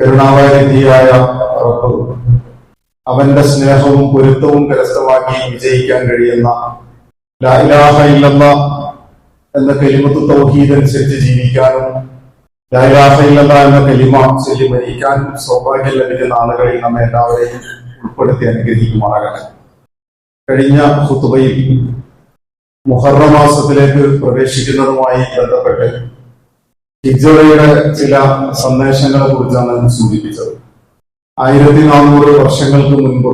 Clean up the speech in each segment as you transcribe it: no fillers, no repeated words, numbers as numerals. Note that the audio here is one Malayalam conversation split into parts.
കരുണാവാരിധിയായ റബ്ബ് അവന്റെ സ്നേഹവും പൊരുത്തവും കരസ്ഥമാക്കി വിജയിക്കാൻ കഴിയുന്ന ലാ ഇലാഹ ഇല്ലല്ലാഹ് എന്ന കലിമത്ത് തൗഹീദ് അനുസരിച്ച് ജീവിക്കാനും ലാ ഇലാഹ ഇല്ലല്ലാഹ് എന്ന കലിമ ചൊല്ലി മരിക്കാനും സൗഭാഗ്യം ലഭിക്കുന്ന ആളുകളിൽ നമ്മെ എല്ലാവരെയും ഉൾപ്പെടുത്തി അനുഗ്രഹിക്കുമാറാകട്ടെ. കഴിഞ്ഞ ഖുതുബയിൽ മുഹറം മാസത്തിലേക്ക് പ്രവേശിക്കുന്നതുമായി ബന്ധപ്പെട്ട് ഹിജ്റയുടെ ചില സന്ദേശങ്ങളെ കുറിച്ചാണ് സൂചിപ്പിച്ചത്. 1400 വർഷങ്ങൾക്ക് മുൻപ്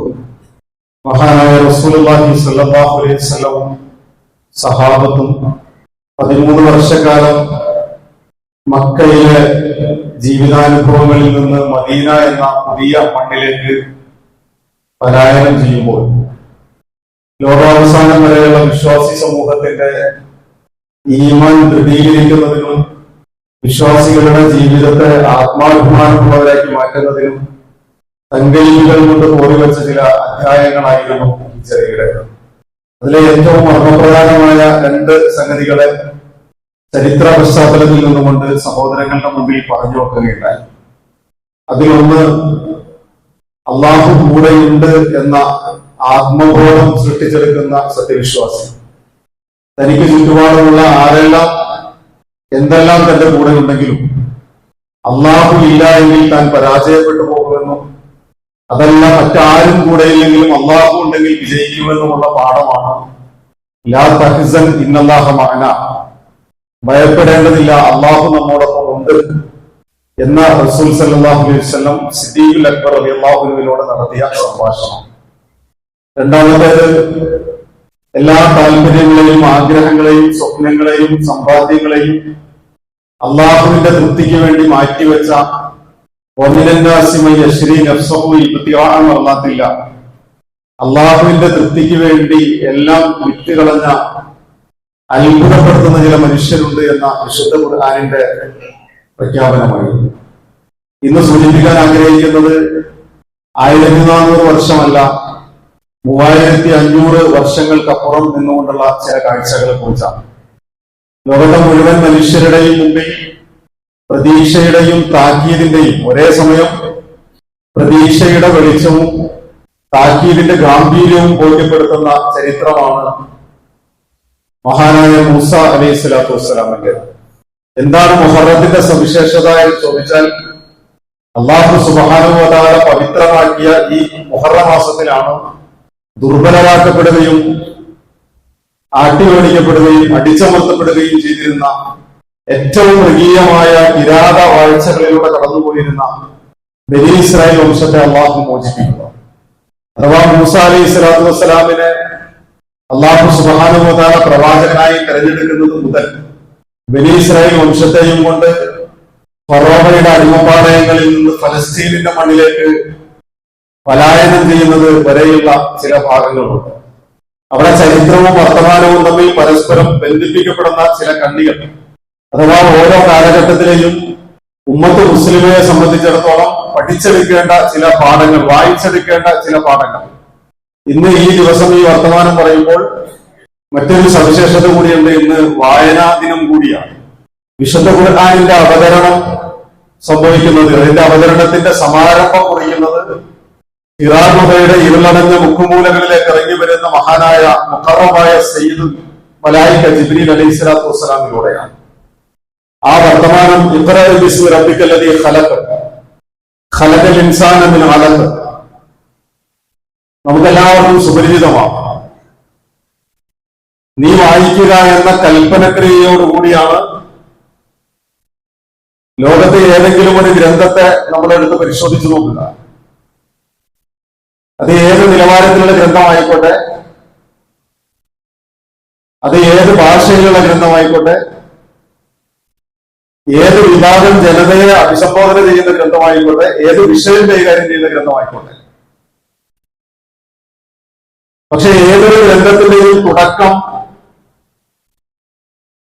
മഹാനായ റസൂലുള്ളാഹി സ്വല്ലല്ലാഹു അലൈഹി വസല്ലം സഹാബത്തും 13 വർഷക്കാലം മക്കയിലെ ജീവിതാനുഭവങ്ങളിൽ നിന്ന് മദീന എന്ന പുതിയ മണ്ണിലേക്ക് പലായനം ചെയ്യുമ്പോൾ ലോകാവസാനം വരെയുള്ള വിശ്വാസി സമൂഹത്തിന്റെ ഈമാൻ ദൃഢീകരിക്കുന്നതിനും വിശ്വാസികളുടെ ജീവിതത്തെ ആത്മാഭിമാനമുള്ളവരാക്കി മാറ്റുന്നതിനും സങ്കല്പികൾ കൊണ്ട് ഓടിവെച്ച ചില അധ്യായങ്ങളായിരുന്നു ഹിജ്റയുടെ. അതിലെ ഏറ്റവും മർമ്മപ്രധാനമായ 2 സംഗതികളെ ചരിത്ര പശ്ചാത്തലത്തിൽ നിന്നുകൊണ്ട് സഹോദരങ്ങളുടെ മുമ്പിൽ പറഞ്ഞു വെക്കുകയുണ്ടായി. അതിലൊന്ന്, അള്ളാഹു കൂടെയുണ്ട് എന്ന ആത്മബോധം സൃഷ്ടിച്ചെടുക്കുന്ന സത്യവിശ്വാസി തനിക്ക് ചുറ്റുപാടുമുള്ള ആരെല്ലാം എന്തെല്ലാം തന്റെ കൂടെ ഉണ്ടെങ്കിലും അള്ളാഹു ഇല്ല എങ്കിൽ താൻ പരാജയപ്പെട്ടു പോകുമെന്നും അതല്ല മറ്റാരും കൂടെയില്ലെങ്കിലും അള്ളാഹു ഉണ്ടെങ്കിൽ വിജയിക്കുമെന്നുമുള്ള പാഠമാണ് ലാ തഹ്സൻ ഇന്നല്ലാഹ മഅനാ, ഭയപ്പെടേണ്ടതില്ല, അള്ളാഹു നമ്മോടൊപ്പം ഉണ്ട് എന്ന റസൂൽ സല്ലല്ലാഹു അലൈഹി വസല്ലം സിദ്ദീഖുൽ അക്ബർ റളിയല്ലാഹു അൻഹുവിനോട് നടത്തിയ സംഭാഷണം. രണ്ടാമത്തേത്, എല്ലാ താല്പര്യങ്ങളെയും ആഗ്രഹങ്ങളെയും സ്വപ്നങ്ങളെയും സമ്പാദ്യങ്ങളെയും അള്ളാഹുവിന്റെ തൃപ്തിക്ക് വേണ്ടി മാറ്റിവെച്ച അള്ളാഹുവിന്റെ തൃപ്തിക്ക് വേണ്ടി എല്ലാം വിറ്റുകളഞ്ഞ അത്ഭുതപ്പെടുത്തുന്ന ചില മനുഷ്യരുണ്ട് എന്ന വിശുദ്ധ ഖുർആനിന്റെ പ്രഖ്യാപനമായി. ഇന്ന് സൂചിപ്പിക്കാൻ ആഗ്രഹിക്കുന്നത് 1400 വർഷമല്ല, 3500 വർഷങ്ങൾക്കപ്പുറം നിന്നുകൊണ്ടുള്ള ചില കാഴ്ചകളെ കുറിച്ചാണ്. ലോകത്തെ മുഴുവൻ മനുഷ്യരുടെയും മുമ്പിൽ പ്രതീക്ഷയുടെയും താക്കീതിന്റെയും, ഒരേ സമയം പ്രതീക്ഷയുടെ വെളിച്ചവും താക്കീതിന്റെ ഗാംഭീര്യവും ബോധ്യപ്പെടുത്തുന്ന ചരിത്രമാണ് മഹാനായ മൂസ അലൈഹി സ്വലാത്തു വസ്സലാമിന്റെ. എന്താണ് മുഹറത്തിന്റെ സവിശേഷത എന്ന് ചോദിച്ചാൽ, അല്ലാഹു സുബ്ഹാനഹു വ തആല പവിത്രമാക്കിയ ഈ മുഹറം മാസത്തിലാണ് ദുർബലരാക്കപ്പെടുകയും ആട്ടിയോടിക്കപ്പെടുകയും അടിച്ചമർത്തപ്പെടുകയും ചെയ്തിരുന്ന ഏറ്റവും മൃഗീയമായ കിരാത വാഴ്ചകളിലൂടെ കടന്നുപോയിരുന്ന ബനി ഇസ്രായേൽ വംശത്തെ അള്ളാഹു മോചിപ്പിക്കുക. അഥവാ മൂസ അലൈഹി സ്വലാത്തു വസ്സലാമിനെ അള്ളാഹു സുബ്ഹാനഹു വ തആല പ്രവാചകനായി തെരഞ്ഞെടുക്കുന്നത് മുതൽ ബനി ഇസ്രായേൽ വംശത്തെയും കൊണ്ട് ഫറോവയുടെ അടിമപ്പാളയങ്ങളിൽ നിന്ന് ഫലസ്തീനിന്റെ മണ്ണിലേക്ക് പലായനം ചെയ്യുന്നത് വരെയുള്ള ചില ഭാഗങ്ങളുണ്ട്. അവിടെ ചരിത്രവും വർത്തമാനവും തമ്മിൽ പരസ്പരം ബന്ധിപ്പിക്കപ്പെടുന്ന ചില കണ്ണികൾ, അഥവാ ഓരോ കാലഘട്ടത്തിലെയും ഉമ്മത്ത് മുസ്ലിമയെ സംബന്ധിച്ചിടത്തോളം പഠിച്ചെടുക്കേണ്ട ചില പാഠങ്ങൾ, വായിച്ചെടുക്കേണ്ട ചില പാഠങ്ങൾ. ഇന്ന് ഈ ദിവസം ഈ വർത്തമാനം പറയുമ്പോൾ മറ്റൊരു സവിശേഷത കൂടിയുണ്ട്. ഇന്ന് വായനാ ദിനം കൂടിയാണ്. വിശുദ്ധ ഖുർആനിന്റെ അവതരണം സംഭവിക്കുന്നത്, അതിന്റെ അവതരണത്തിന്റെ സമാരംഭം കുറിക്കുന്നത് ഹിറാ ഗുഹയുടെ ഇരുളടഞ്ഞ മുക്കുമൂലകളിലേക്ക് ഇറങ്ങി വരുന്ന മഹാനായ മുഖറമായ സയ്യിദ് മലായിക ജിബ്രീൽ അലൈഹി സ്വലാത്തു വസ്സലാമിലൂടെയാണ്. ആ വർത്തമാനം ഇഖ്റഅ ബിസ്മി റബ്ബിക്കൽ ലദീ ഖലഖ് ഖലഖൽ ഇൻസാന മിൻ അലഖ് നമുക്കെല്ലാവർക്കും സുപരിചിതമാണ്. നീ വായിക്കുക എന്ന കൽപ്പനക്രിയയോടുകൂടിയാണ് ലോകത്തെ ഏതെങ്കിലും ഒരു ഗ്രന്ഥത്തെ നമ്മളെടുത്ത് പരിശോധിച്ചു നോക്കുക. അത് ഏത് നിലവാരത്തിലുള്ള ഗ്രന്ഥമായിക്കോട്ടെ, അത് ഏത് ഭാഷയിലുള്ള ഗ്രന്ഥമായിക്കോട്ടെ, ഏത് വിഭാഗം ജനതയെ അഭിസംബോധന ചെയ്യുന്ന ഗ്രന്ഥമായിക്കോട്ടെ, ഏത് വിഷയം കൈകാര്യം ചെയ്യുന്ന ഗ്രന്ഥമായിക്കോട്ടെ, പക്ഷെ ഏതൊരു ഗ്രന്ഥത്തിന്റെയും തുടക്കം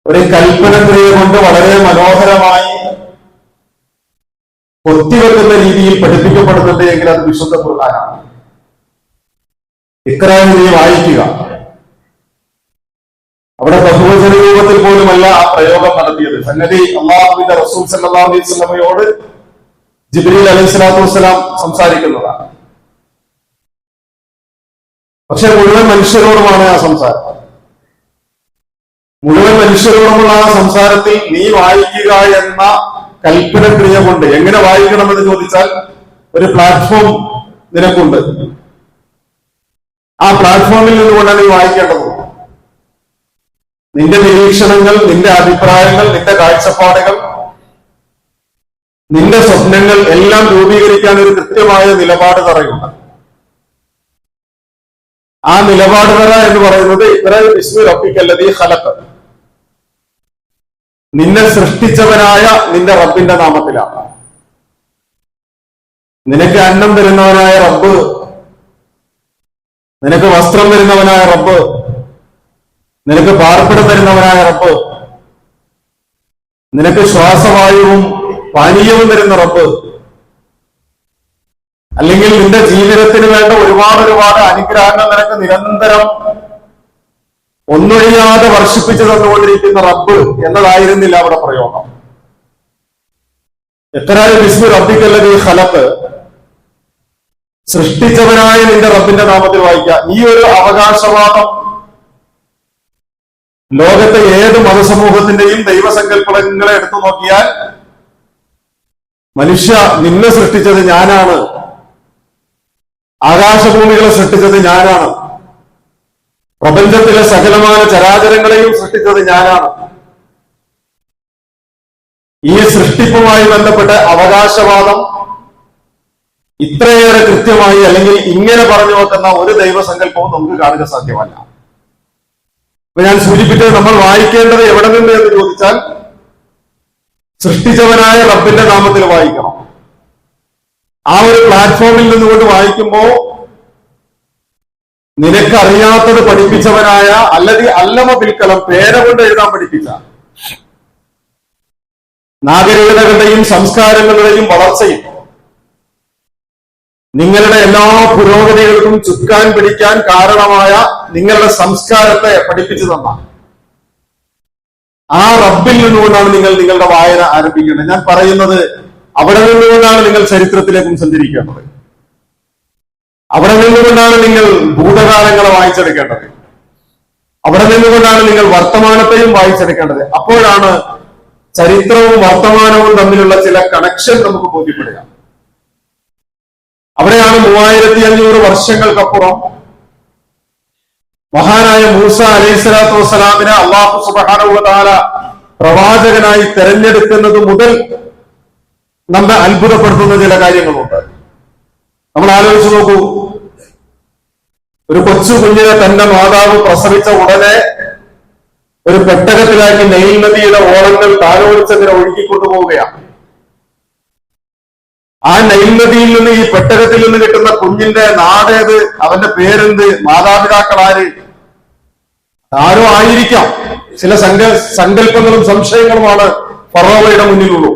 ഒരു കൽപ്പനക്രിയ കൊണ്ട് വളരെ മനോഹരമായി ഒത്തിവെക്കുന്ന രീതിയിൽ പഠിപ്പിക്കപ്പെടുന്നുണ്ട് എങ്കിൽ അത് വിശുദ്ധ ഖുർആനാണ്. ഇഖ്റാ നീ വായിക്കുക. അവിടെ ബഹുവചന രൂപത്തിൽ പോലുമല്ല ആ പ്രയോഗം നടത്തിയത്. സംഗതി അള്ളാഹുവിന്റെ റസൂൽ സല്ലല്ലാഹു അലൈഹി വസല്ലമയോട് ജിബ്രീൽ അലൈഹി സ്വലാത്തു വസ്സലാം സംസാരിക്കുന്നതാണ്. പക്ഷെ മുഴുവൻ മനുഷ്യരോടുമാണ് ആ സംസാരം. മുഴുവൻ മനുഷ്യരോടുമുള്ള ആ സംസാരത്തിൽ നീ വായിക്കുക എന്ന കൽപ്പനക്രിയ കൊണ്ട് എങ്ങനെ വായിക്കണമെന്ന് ചോദിച്ചാൽ ഒരു പ്ലാറ്റ്ഫോം നിനക്കുണ്ട്. ആ പ്ലാറ്റ്ഫോമിൽ നിന്നുകൊണ്ടാണ് നീ വായിക്കേണ്ടത്. നിന്റെ നിരീക്ഷണങ്ങൾ, നിന്റെ അഭിപ്രായങ്ങൾ, നിന്റെ കാഴ്ചപ്പാടുകൾ, നിന്റെ സ്വപ്നങ്ങൾ എല്ലാം രൂപീകരിക്കാൻ ഒരു കൃത്യമായ നിലപാട് തറയുണ്ട്. ആ നിലപാട് തറ എന്ന് പറയുന്നത് ഇഖ്റഅ ബിസ്മി റബ്ബിക്കല്ലദീ ഖലഖ്, നിന്നെ സൃഷ്ടിച്ചവനായ നിന്റെ റബ്ബിന്റെ നാമത്തിലാണ്. നിനക്ക് അന്നം തരുന്നവനായ റബ്ബ്, നിനക്ക് വസ്ത്രം തരുന്നവനായ റബ്ബ്, നിനക്ക് പാർപ്പിടം തരുന്നവനായ റബ്ബ്, നിനക്ക് ശ്വാസവായുവും പാനീയവും തരുന്ന റബ്ബ്, അല്ലെങ്കിൽ നിന്റെ ജീവിതത്തിന് വേണ്ട ഒരുപാട് അനുഗ്രഹങ്ങൾ നിനക്ക് നിരന്തരം ഒന്നൊഴിയാതെ വർഷിപ്പിച്ചു തന്നുകൊണ്ടിരിക്കുന്ന റബ്ബ് എന്നതായിരുന്നില്ല അവിടെ പ്രയോഗം. ഇഖ്റഅ ബിസ്മി റബ്ബിക്കല്ലദീ ഖലഖ്, സൃഷ്ടിച്ചവനായ നിന്റെ റബ്ബിന്റെ നാമത്തിൽ വായിക്കുക. ഈ ഒരു അവകാശവാദം ലോകത്തെ ഏത് മതസമൂഹത്തിന്റെയും ദൈവസങ്കല്പങ്ങളെ എടുത്തു നോക്കിയാൽ, മനുഷ്യ നിന്നെ സൃഷ്ടിച്ചത് ഞാനാണ്, ആകാശഭൂമികളെ സൃഷ്ടിച്ചത് ഞാനാണ്, പ്രപഞ്ചത്തിലെ സകലമായ ചരാചരങ്ങളെയും സൃഷ്ടിച്ചത് ഞാനാണ്, ഈ സൃഷ്ടിപ്പുമായി ബന്ധപ്പെട്ട അവകാശവാദം ഇത്രയേറെ കൃത്യമായി അല്ലെങ്കിൽ ഇങ്ങനെ പറഞ്ഞു വെക്കുന്ന ഒരു ദൈവസങ്കല്പവും നമുക്ക് കാണുക സാധ്യമല്ല. അപ്പൊ ഞാൻ സൂചിപ്പിച്ചത്, നമ്മൾ വായിക്കേണ്ടത് എവിടെ നിന്ന് എന്ന് ചോദിച്ചാൽ സൃഷ്ടിച്ചവനായ റബ്ബിന്റെ നാമത്തിൽ വായിക്കണം. ആ ഒരു പ്ലാറ്റ്ഫോമിൽ നിന്നുകൊണ്ട് വായിക്കുമ്പോ നിനക്കറിയാത്തത് പഠിപ്പിച്ചവനായ അല്ലതി അല്ലമ ബിൽക്കലം, പേര കൊണ്ട് എഴുതാൻ പഠിപ്പിച്ച, നാഗരികതകളുടെയും സംസ്കാരങ്ങളുടെയും വളർച്ചയും നിങ്ങളുടെ എല്ലാ പുരോഗതികൾക്കും ചുക്കാൻ പിടിക്കാൻ കാരണമായ നിങ്ങളുടെ സംസ്കാരത്തെ പഠിപ്പിച്ചു തന്ന ആ റബ്ബിൽ നിന്നുകൊണ്ടാണ് നിങ്ങൾ നിങ്ങളുടെ വായന ആരംഭിക്കേണ്ടത്. ഞാൻ പറയുന്നത്, അവിടെ നിന്നുകൊണ്ടാണ് നിങ്ങൾ ചരിത്രത്തിലേക്കും സഞ്ചരിക്കേണ്ടത്. അവിടെ നിന്നുകൊണ്ടാണ് നിങ്ങൾ ഭൂതകാലങ്ങളെ വായിച്ചെടുക്കേണ്ടത്. അവിടെ നിന്നുകൊണ്ടാണ് നിങ്ങൾ വർത്തമാനത്തെയും വായിച്ചെടുക്കേണ്ടത്. അപ്പോഴാണ് ചരിത്രവും വർത്തമാനവും തമ്മിലുള്ള ചില കണക്ഷൻ നമുക്ക് ബോധ്യപ്പെടുക. അവിടെയാണ് 3500 വർഷങ്ങൾക്കപ്പുറം മഹാനായ മൂസ അലൈഹിസ്സലാത്തു വസ്സലാമിനെ അല്ലാഹു സുബ്ഹാനഹു വ തആല പ്രവാചകനായി തെരഞ്ഞെടുക്കുന്നത് മുതൽ നമ്മെ അത്ഭുതപ്പെടുത്തുന്ന ചില കാര്യങ്ങളുണ്ട്. നമ്മൾ ആലോചിച്ച് നോക്കൂ, ഒരു കൊച്ചു കുഞ്ഞിനെ തന്റെ മാതാവ് പ്രസവിച്ച ഉടനെ ഒരു പെട്ടകത്തിലാക്കി നൈൽ നദിയുടെ ഓളങ്ങൾ താലോലിച്ചതിനെ ഒഴുകിക്കൊണ്ടുപോവുകയാണ്. ആ നൈൽ നദിയിൽ നിന്ന്, ഈ പെട്ടകത്തിൽ നിന്ന് കിട്ടുന്ന കുഞ്ഞിന്റെ നാടേത്, അവന്റെ പേരെന്ത്, മാതാപിതാക്കൾ ആര്, ആരോ ആയിരിക്കാം. ചില സങ്കല്പങ്ങളും സംശയങ്ങളുമാണ് ഫറോവയുടെ മുന്നിലുള്ളൂ.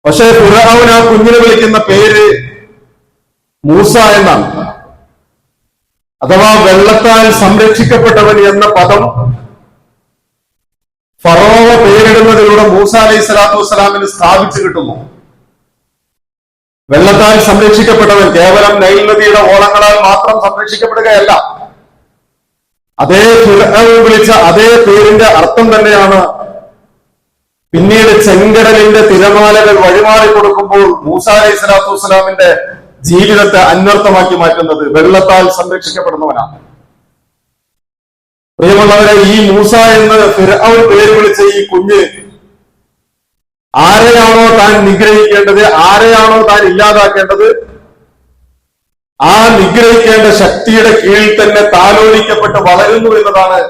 പക്ഷേ ഫിർഔൻ ആ കുഞ്ഞിനെ വിളിക്കുന്ന പേര് മൂസ എന്നാണ്. അഥവാ വെള്ളത്താൽ സംരക്ഷിക്കപ്പെട്ടവൻ എന്ന പദം ഫറോവ പേരിടുന്നതിലൂടെ മൂസ അലൈഹി സ്വലാത്തു വസ്സലാമിന് സ്ഥാപിച്ചു കിട്ടുന്നു. വെള്ളത്താൽ സംരക്ഷിക്കപ്പെട്ടവൻ കേവലം നൈൽ നദിയുടെ ഓളങ്ങളാൽ മാത്രം സംരക്ഷിക്കപ്പെടുകയല്ല, അതേ ഫിർഔൻ വിളിച്ച അതേ പേരിന്റെ അർത്ഥം തന്നെയാണ് പിന്നീട് ചെങ്കടലിന്റെ തിരമാലകൾ വഴിമാറി കൊടുക്കുമ്പോൾ മൂസ അലൈഹി സ്വലാത്തു വസ്സലാമിന്റെ ജീവിതത്തെ അന്വർത്ഥമാക്കി മാറ്റുന്നത്. വെള്ളത്താൽ സംരക്ഷിക്കപ്പെടുന്നവനാണ്. പ്രിയമുള്ളവരെ, ഈ മൂസ എന്ന് ഫിർഔൻ പേര് വിളിച്ച ഈ കുഞ്ഞ് ആരെയാണോ താൻ നിഗ്രഹിക്കേണ്ടത്, ആരെയാണോ താൻ ഇല്ലാതാക്കേണ്ടത്, ആ നിഗ്രഹിക്കേണ്ട ശക്തിയുടെ കീഴിൽ തന്നെ താലോലിക്കപ്പെട്ട് വളരുന്നു എന്നതാണ്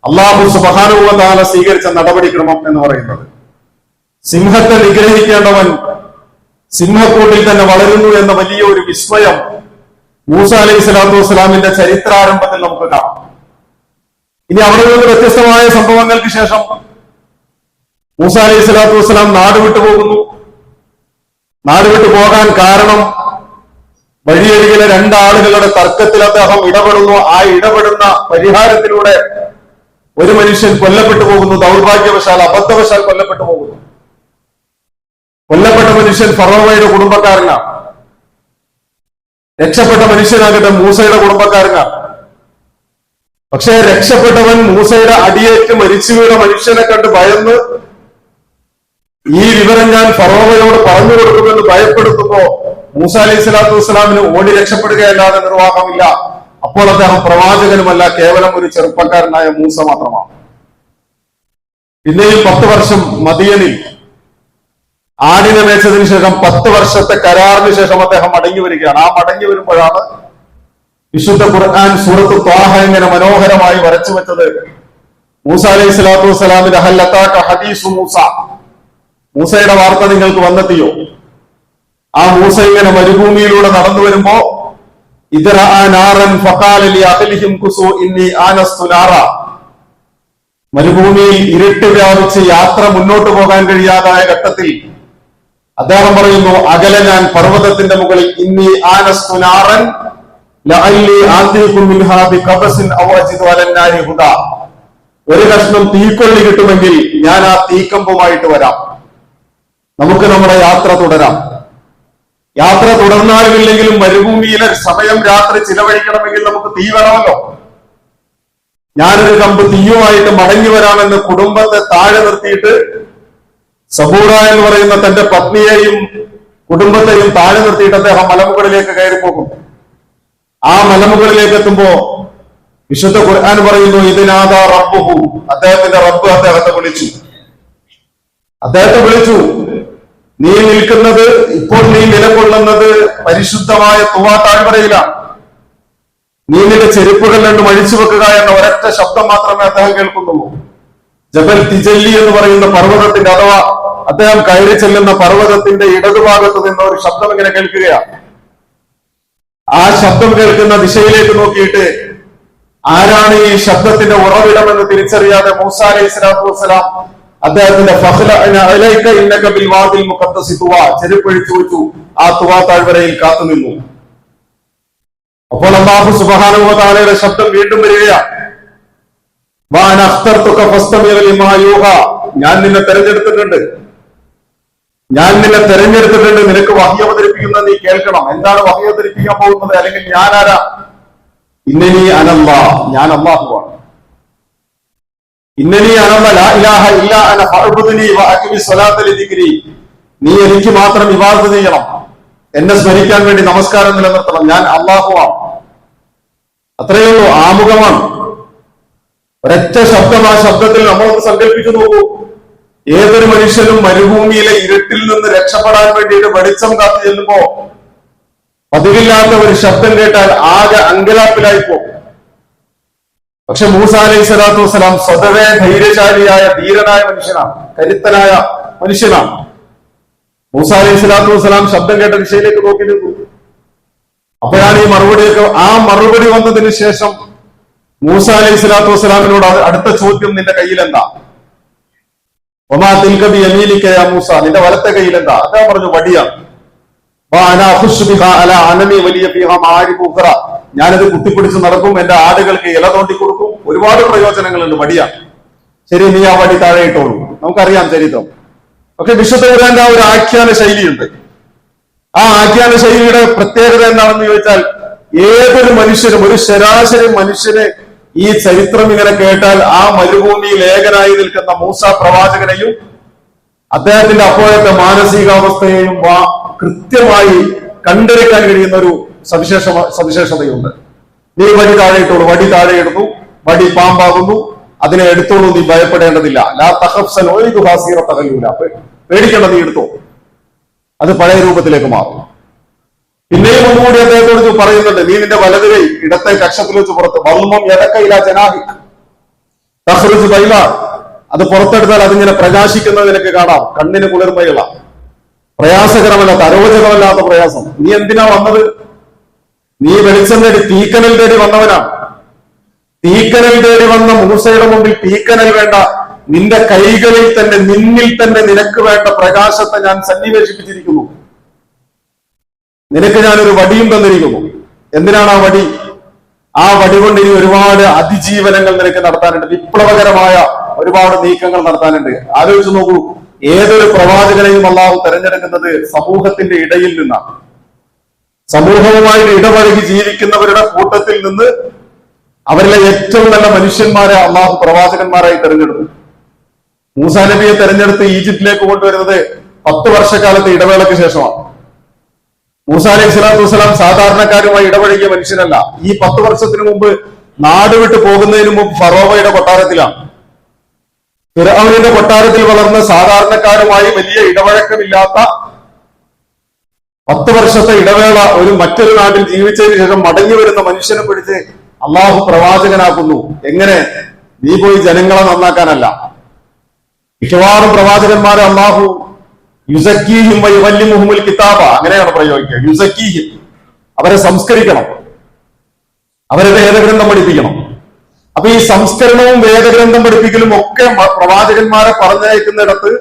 അല്ലാഹു സുബ്ഹാനഹു വ തആല സ്വീകരിച്ച നടപടിക്രമം എന്ന് പറയുന്നത്. സിംഹത്തെ നിഗ്രഹിക്കേണ്ടവൻ സിംഹക്കൂട്ടിൽ തന്നെ വളരുന്നു എന്ന വലിയ ഒരു വിസ്മയം മൂസ അലൈഹി സ്വലാത്തു വസ്സലാമിന്റെ ചരിത്രാരംഭത്തിൽ നമുക്ക് കാണാം. ഇനി അവിടെ നിന്ന് വ്യത്യസ്തമായ സംഭവങ്ങൾക്ക് ശേഷം മൂസ അലൈഹി സ്വലാത്തു വസ്സലാം നാട് വിട്ടു പോകുന്നു. നാട് വിട്ടു പോകാൻ കാരണം വഴിയരികിലെ രണ്ടാളുകളുടെ തർക്കത്തിൽ അദ്ദേഹം ഇടപെടുന്നു. ആ ഇടപെടുന്ന പരിഹാരത്തിലൂടെ ഒരു മനുഷ്യൻ കൊല്ലപ്പെട്ടു പോകുന്നു. ദൗർഭാഗ്യവശാൽ, അബദ്ധവശാൽ കൊല്ലപ്പെട്ടു പോകുന്നു. കൊല്ലപ്പെട്ട മനുഷ്യൻ ഫറോവയുടെ കുടുംബക്കാരനാണ്. രക്ഷപ്പെട്ട മനുഷ്യനാകട്ടെ മൂസയുടെ കുടുംബക്കാരനാണ്. പക്ഷേ രക്ഷപ്പെട്ടവൻ മൂസയുടെ അടിയേറ്റ് മരിച്ചു വീണ മനുഷ്യനെ കണ്ട് ഭയന്ന് ഈ വിവരം ഞാൻ ഫറോവയോട് പറഞ്ഞു കൊടുക്കുമെന്ന് ഭയപ്പെടുത്തുമ്പോ മൂസ അലൈഹി സ്വലാത്തു വസ്സലാമിന് ഓടി രക്ഷപ്പെടുകയല്ലാതെ നിർവാഹമില്ല. അപ്പോൾ അദ്ദേഹം പ്രവാചകനുമല്ല, കേവലം ഒരു ചെറുപ്പക്കാരനായ മൂസ മാത്രമാണ്. പിന്നെയും 10 വർഷം മദിയനിൽ ആടിനെ മേച്ചതിന് ശേഷം 10 വർഷത്തെ കരാറിന് ശേഷം അദ്ദേഹം മടങ്ങി വരികയാണ്. ആ മടങ്ങി വരുമ്പോഴാണ് വിശുദ്ധ ഖുർആൻ സൂറത്ത് ത്വാഹ ഇങ്ങനെ മനോഹരമായി വരച്ചു വെച്ചത്. മൂസ അലൈഹി സ്വലാത്തു വസ്സലാമിന്റെ ഹൽ അതാക ഹദീസു മൂസ, മൂസയുടെ വാർത്ത നിങ്ങൾക്ക് വന്നെത്തിയോ? ആ മൂസ ഇങ്ങനെ മരുഭൂമിയിലൂടെ നടന്നു വരുമ്പോ മരുഭൂമിയിൽ ഇരുട്ട് വ്യാപിച്ച് യാത്ര മുന്നോട്ട് പോകാൻ കഴിയാതായ ഘട്ടത്തിൽ അദ്ദേഹം പറയുന്നു, അകലെ ഞാൻ പർവ്വതത്തിന്റെ മുകളിൽ ഇന്നി ആനസ്തു നാറൻ ലഅല്ലി ആതീകും മിൻഹാ ബിഖബസിൻ ഔ അജിദു അലന്നാരി ഹുദാ, ഒരു കഷ്ണം തീക്കൊള്ളി കിട്ടുമെങ്കിൽ ഞാൻ ആ തീക്കമ്പുമായിട്ട് വരാം, നമുക്ക് നമ്മുടെ യാത്ര തുടരാം. യാത്ര തുടർന്നാലുമില്ലെങ്കിലും മരുഭൂമിയിലെ സമയം രാത്രി ചിലവഴിക്കണമെങ്കിൽ നമുക്ക് തീ വേണമല്ലോ. ഞാനൊരു കമ്പ് തീയുമായിട്ട് മടങ്ങി വരാമെന്ന് കുടുംബത്തെ താഴെ നിർത്തിയിട്ട് സബൂറ എന്ന് പറയുന്ന തന്റെ പത്നിയെയും കുടുംബത്തെയും താഴെ നിർത്തിയിട്ട് അദ്ദേഹം മലമുകളിലേക്ക് കയറി പോകും. ആ മലമുകളിലേക്ക് എത്തുമ്പോ വിശുദ്ധ ഖുർആൻ പറയുന്നു, ഇതിനാദാ റബ്ബുഹു, അദ്ദേഹത്തിന്റെ റബ്ബ് അദ്ദേഹത്തെ വിളിച്ചു. നീ നിൽക്കുന്നത്, ഇപ്പോൾ നീ നിലകൊള്ളുന്നത് പരിശുദ്ധമായ തുവാ താഴ്വരയിലാണ്. നീ നിന്റെ ചെരുപ്പുകൾ രണ്ടും അഴിച്ചു വെക്കുക എന്ന ഒരൊറ്റ ശബ്ദം മാത്രമേ അദ്ദേഹം കേൾക്കുന്നുള്ളൂ. ജബൽ തിജല്ലി എന്ന് പറയുന്ന പർവ്വതത്തിന്റെ, അഥവാ അദ്ദേഹം കയറി ചെല്ലുന്ന പർവ്വതത്തിന്റെ ഇടതുഭാഗത്ത് നിന്ന് ഒരു ശബ്ദം ഇങ്ങനെ കേൾക്കുകയാണ്. ആ ശബ്ദം കേൾക്കുന്ന ദിശയിലേക്ക് നോക്കിയിട്ട് ആരാണ് ഈ ശബ്ദത്തിന്റെ ഉറവിടമെന്ന് തിരിച്ചറിയാതെ മൂസ അലൈഹി സ്വലാത്തു വസ്സലാം അദ്ദേഹത്തിന്റെ ചെരുപ്പഴിച്ചു വെച്ചു. ആ തുവാ താഴ്വരയിൽ കാത്തുനിന്നു. അപ്പോൾ അല്ലാഹു സുബ്ഹാനഹു വ തആലയുടെ ശബ്ദം വീണ്ടും വരികയാണ്. ഞാൻ നിന്നെ തെരഞ്ഞെടുത്തിട്ടുണ്ട്, നിനക്ക് വഹി അവതരിപ്പിക്കുന്നത് നീ കേൾക്കണം. എന്താണ് വഹി അവതരിപ്പിക്കാൻ പോകുന്നത്? അല്ലെങ്കിൽ ഞാൻ ആരാ? ഇന്നനി അനല്ലാഹ്, ഞാൻ അല്ലാഹുവാണ്. ഇന്നനി അനല്ലാഹ് ലാ ഇലാഹ ഇല്ലാ അന ഫഅബ്ദുനി വഅഖിമി സ്വലാത്ത ലിദിക്രി, നീ എനിക്ക് മാത്രം ഇബാദത്ത് ചെയ്യണം, എന്നെ സ്മരിക്കാൻ വേണ്ടി നമസ്കാരം നിലനിർത്തണം, ഞാൻ അല്ലാഹുവാണ്. അത്രയേ ഉള്ളൂ, ആമുഖമാണ്. ഒരൊറ്റ ശബ്ദം. ആ ശബ്ദത്തിൽ നമ്മളൊന്ന് സങ്കല്പിച്ചു നോക്കൂ. ഏതൊരു മനുഷ്യനും മരുഭൂമിയിലെ ഇരുട്ടിൽ നിന്ന് രക്ഷപ്പെടാൻ വേണ്ടിയിട്ട് വെളിച്ചം കാത്തു ചെല്ലുമ്പോ പതിവില്ലാത്ത ഒരു ശബ്ദം കേട്ടാൽ ആകെ അങ്കലാപ്പിലായി പോകും. പക്ഷെ മൂസ അലൈഹി സ്വലാത്തു വസ്സലാം സ്വതവേ ധൈര്യശാലിയായ ധീരനായ മനുഷ്യനാണ്, കരുത്തനായ മനുഷ്യനാണ്. മൂസ അലൈഹി സ്വലാത്തു വസ്സലാം ശബ്ദം കേട്ട ദിശയിലേക്ക് നോക്കി നിന്നു. അപ്പോഴാണ് ഈ മറുപടി വന്നതിന് ശേഷം മൂസ അലൈഹി സ്വലാത്തു വസ്സലാമിനോട് അടുത്ത ചോദ്യം, നിന്റെ കയ്യിൽ എന്താ? ഒമാ തിൽക ബി യമീനിക യാ മൂസ, നിന്റെ വലത്തെ കയ്യിൽ എന്താ? അദ്ദേഹം പറഞ്ഞു, വടിയാണ്. ഞാനത് കുത്തിപ്പിടിച്ച് നടക്കും, എന്റെ ആടുകൾക്ക് ഇല തോണ്ടി കൊടുക്കും, ഒരുപാട് പ്രയോജനങ്ങളുണ്ട്, വടിയാണ്. ശരി, നീ ആ വടി താഴെ ഇട്ടോളൂ. നമുക്കറിയാം ചരിത്രം. പക്ഷെ വിശുദ്ധ ഖുർആന്റെ ആ ഒരു ആഖ്യാന ശൈലിയുണ്ട്. ആ ആഖ്യാന ശൈലിയുടെ പ്രത്യേകത എന്താണെന്ന് ചോദിച്ചാൽ, ഏതൊരു മനുഷ്യനും, ഒരു ശരാശരി മനുഷ്യന് ഈ ചരിത്രം ഇങ്ങനെ കേട്ടാൽ ആ മരുഭൂമിയിൽ ഏകനായി നിൽക്കുന്ന മൂസ പ്രവാചകനെയും അദ്ദേഹത്തിന്റെ അപ്പോഴത്തെ മാനസികാവസ്ഥയെയും കൃത്യമായി കണ്ടെടുക്കാൻ കഴിയുന്ന ഒരു സവിശേഷതയുണ്ട്. നീ വടി താഴെ ഇട്ടോളൂ. വടി താഴെ ഇടുന്നു, വടി പാമ്പാകുന്നു, അതിനെ എടുത്തോളൂ, നീ ഭയപ്പെടേണ്ടതില്ല. ലാ തഖഫ്സൻ തഖല്ലൂല, പേടിക്കേണ്ട, നീ എടുത്തോ. അത് പഴയ രൂപത്തിലേക്ക് മാറും. പിന്നെയും ഒന്നുകൂടി അദ്ദേഹത്തോട് പറയുന്നുണ്ട്, നീ നിന്റെ വലത് കൈ ഇടത്തെ കക്ഷത്തിൽ വെച്ച് പുറത്ത് അത് പുറത്തെടുത്താൽ അതിങ്ങനെ പ്രകാശിക്കുന്നത് നിനക്ക് കാണാം, കണ്ണിന് കുളിർമയുള്ള, പ്രയാസകരമല്ലാത്ത, അരോചകമല്ലാത്ത പ്രയാസം. നീ എന്തിനാ വന്നത്? നീ വെളിച്ചം തേടി, തീക്കനൽ തേടി വന്നവനാണ്. തീക്കനൽ തേടി വന്ന മൂസയുടെ മുമ്പിൽ തീക്കനൽ വേണ്ട, നിന്റെ കൈകളിൽ തന്നെ, നിന്നിൽ തന്നെ നിനക്ക് വേണ്ട പ്രകാശത്തെ ഞാൻ സന്നിവേശിപ്പിച്ചിരിക്കുന്നു. നിനക്ക് ഞാനൊരു വടിയും തന്നിരിക്കുന്നു. എന്തിനാണ് ആ വടി? ആ വടി കൊണ്ട് ഇനി ഒരുപാട് അതിജീവനങ്ങൾ നിനക്ക് നടത്താനുണ്ട്, വിപ്ലവകരമായ ഒരുപാട് നീക്കങ്ങൾ നടത്താനുണ്ട്. ആലോചിച്ച് നോക്കൂ, ഏതൊരു പ്രവാചകനെയും അള്ളാഹു തെരഞ്ഞെടുക്കുന്നത് സമൂഹത്തിന്റെ ഇടയിൽ നിന്നാണ്. സമൂഹവുമായി ഇടപഴകി ജീവിക്കുന്നവരുടെ കൂട്ടത്തിൽ നിന്ന് അവരിലെ ഏറ്റവും നല്ല മനുഷ്യന്മാരെ അള്ളാഹു പ്രവാചകന്മാരായി തെരഞ്ഞെടുത്തു. മൂസാ നബിയെ തെരഞ്ഞെടുത്ത് ഈജിപ്തിലേക്ക് കൊണ്ടുവരുന്നത് 10 വർഷക്കാലത്തെ ഇടവേളയ്ക്ക് ശേഷമാണ്. മൂസാ അലൈഹി സ്വലാത്തു വസ്സലാം സാധാരണക്കാരുമായി ഇടപഴകിയ മനുഷ്യനല്ല. ഈ 10 വർഷത്തിന് മുമ്പ് നാട് വിട്ടു പോകുന്നതിന് മുമ്പ് ഫറോവയുടെ കൊട്ടാരത്തിലാണ്. ഫിർഔനിന്റെ കൊട്ടാരത്തിൽ വളർന്ന സാധാരണക്കാരുമായി വലിയ ഇടപഴക്കമില്ലാത്ത 10 വർഷത്തെ ഇടവേള ഒരു മറ്റൊരു നാട്ടിൽ ജീവിച്ചതിന് ശേഷം മടങ്ങി വരുന്ന മനുഷ്യനെ പിടിച്ച് അള്ളാഹു പ്രവാചകനാക്കുന്നു. എങ്ങനെ? നീ പോയി ജനങ്ങളെ നന്നാക്കാനല്ല. മിക്കവാറും പ്രവാചകന്മാരെ അള്ളാഹു യുസക്കീഹിം വയുഅല്ലിമുഹുൽ കിതാബ അങ്ങനെയാണ് പ്രയോഗിക്കുക. യുസക്കീഹിം, അവരെ സംസ്കരിക്കണം, അവരെ വേദഗ്രന്ഥം പഠിപ്പിക്കണം. അപ്പൊ ഈ സംസ്കരണവും വേദഗ്രന്ഥം പഠിപ്പിക്കലും ഒക്കെ പ്രവാചകന്മാരെ പറഞ്ഞയക്കുന്നിടത്ത്